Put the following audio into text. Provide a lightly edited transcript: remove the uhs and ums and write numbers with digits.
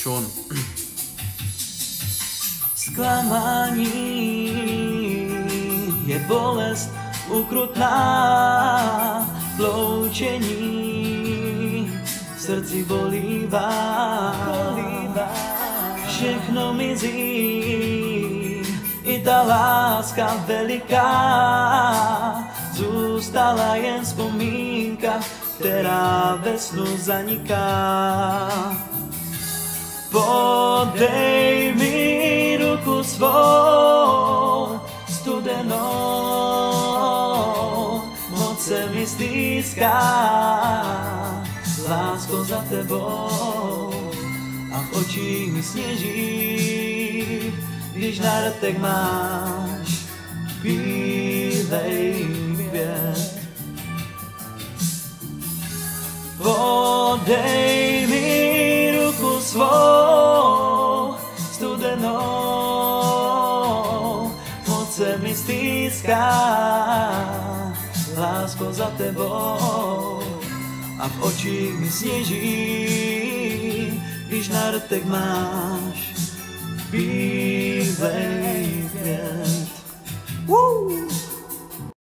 Sean. Sklamání je bolest ukrutná, loučení v srdci bolívá. Všechno mizí, i ta láska veliká, zůstala jen vzpomínka, která ve snu zaniká. Podej mi ruku svou studenou, moc se mi stýská, lásko za tebou, a v očích mi sněží, když na rtech máš bílej květ. Podej mi ruku svou studenou, moc se mi stýská, lásko za tebou, a v očích mi sněží, když na rtech máš